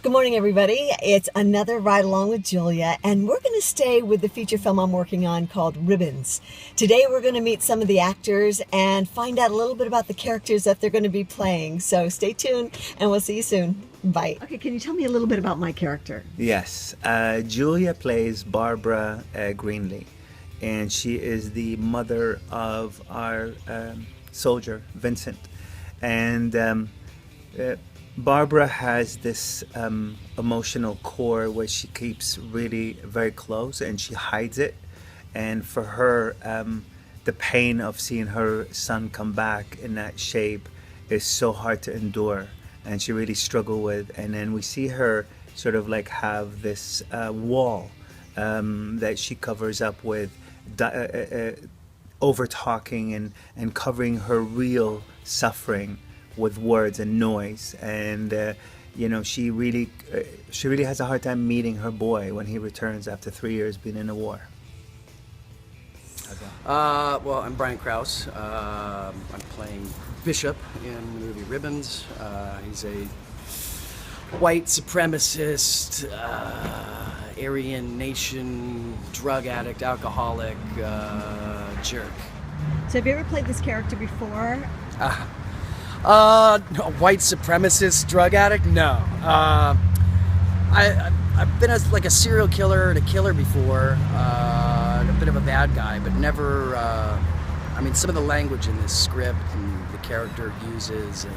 Good morning, everybody. It's another Ride Along with Julia, and we're going to stay with the feature film I'm working on called Ribbons. Today, we're going to meet some of the actors and find out a little bit about the characters that they're going to be playing. So stay tuned, and we'll see you soon. Bye. Okay, can you tell me a little bit about my character? Yes. Julia plays Barbara Greenlee, and she is the mother of our soldier, Vincent. And Barbara has this emotional core where she keeps really very close and she hides it. And for her, the pain of seeing her son come back in that shape is so hard to endure, and she really struggled with. And then we see her sort of like have this wall that she covers up with over talking and covering her real suffering with words and noise. And she really has a hard time meeting her boy when he returns after 3 years being in the war. Well, I'm Brian Krause. I'm playing Bishop in the movie Ribbons. He's a white supremacist, Aryan Nation, drug addict, alcoholic, jerk. So have you ever played this character before? A white supremacist, drug addict? No. I've been a serial killer and a killer before, a bit of a bad guy, but never, some of the language in this script and the character uses and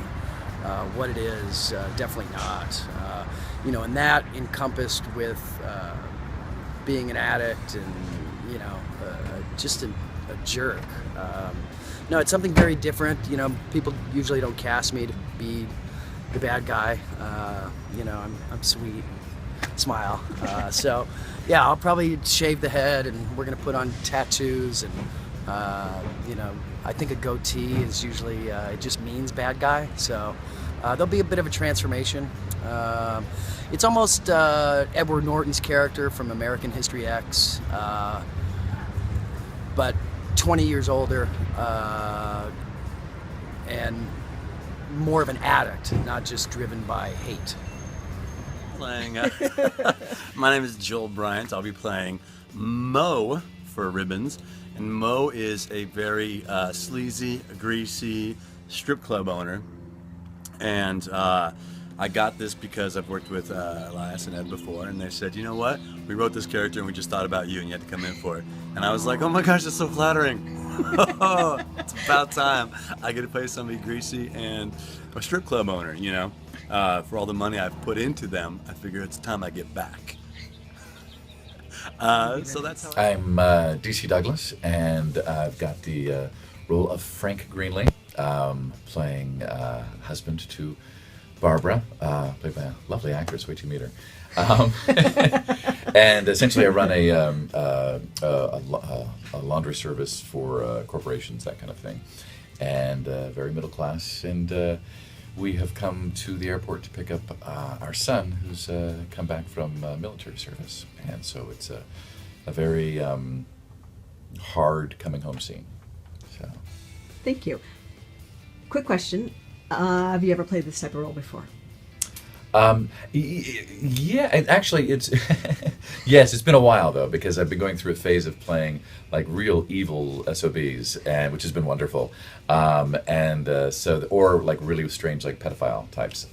what it is, definitely not. And that encompassed with being an addict and, just a jerk. No, it's something very different. People usually don't cast me to be the bad guy. I'm sweet, smile. So, yeah, I'll probably shave the head, and we're gonna put on tattoos, and I think a goatee is usually it just means bad guy. So there'll be a bit of a transformation. It's almost Edward Norton's character from American History X, but 20 years older, and more of an addict, not just driven by hate. My name is Joel Bryant. I'll be playing Mo for Ribbons, and Mo is a very sleazy, greasy strip club owner, and I got this because I've worked with Elias and Ed before, and they said, you know what, we wrote this character and we just thought about you and you had to come in for it. And I was like, oh my gosh, that's so flattering. It's about time I get to play somebody greasy and a strip club owner, for all the money I've put into them, I figure it's time I get back. So that's how I'm DC Douglas, and I've got the role of Frank Greenlee, playing husband to Barbara, played by a lovely actress. Wait till you meet her. And essentially, I run a laundry service for corporations, that kind of thing, and very middle class. And we have come to the airport to pick up our son, who's come back from military service, and so it's a very hard coming home scene. So, Thank you. Quick question. Have you ever played this type of role before? Yeah, and actually, it's yes, it's been a while though, because I've been going through a phase of playing like real evil SOBs, and which has been wonderful. Or like really strange like pedophile types.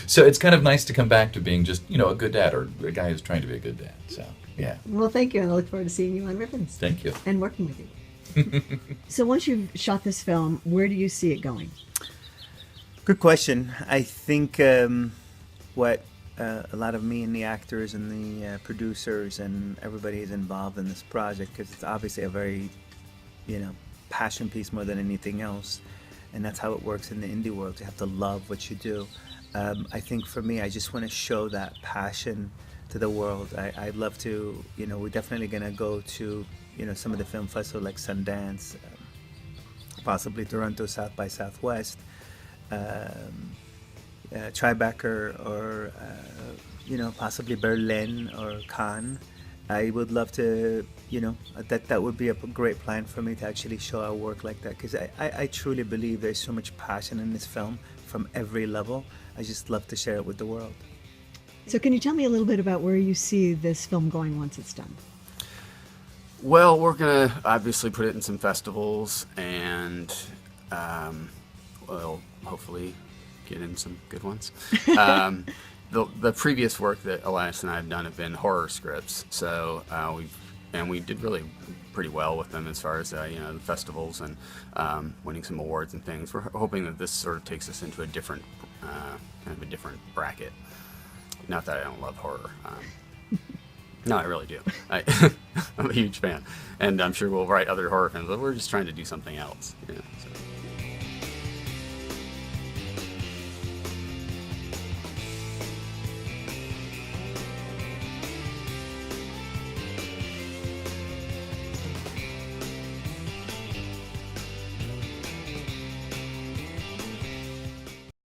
So it's kind of nice to come back to being just a good dad, or a guy who's trying to be a good dad. So yeah. Well, thank you, and I look forward to seeing you on Ribbons. Thank you. And working with you. So once you've shot this film, where do you see it going? Good question. I think what a lot of me and the actors and the producers and everybody is involved in this project, because it's obviously a very, passion piece more than anything else, and that's how it works in the indie world. You have to love what you do. I think for me, I just want to show that passion to the world. I'd love to, we're definitely going to go to, some of the film festivals like Sundance, possibly Toronto South by Southwest, Tribeca, or possibly Berlin or Cannes. I would love to, that would be a great plan for me to actually show our work like that, because I truly believe there's so much passion in this film from every level. I just love to share it with the world. So can you tell me a little bit about where you see this film going once it's done? Well, we're going to obviously put it in some festivals and we'll hopefully get in some good ones. The previous work that Elias and I have done have been horror scripts, so we did really pretty well with them as far as the festivals and winning some awards and things. We're hoping that this sort of takes us into a different kind of a different bracket. Not that I don't love horror. No, I really do. I'm a huge fan, and I'm sure we'll write other horror films, but we're just trying to do something else. So.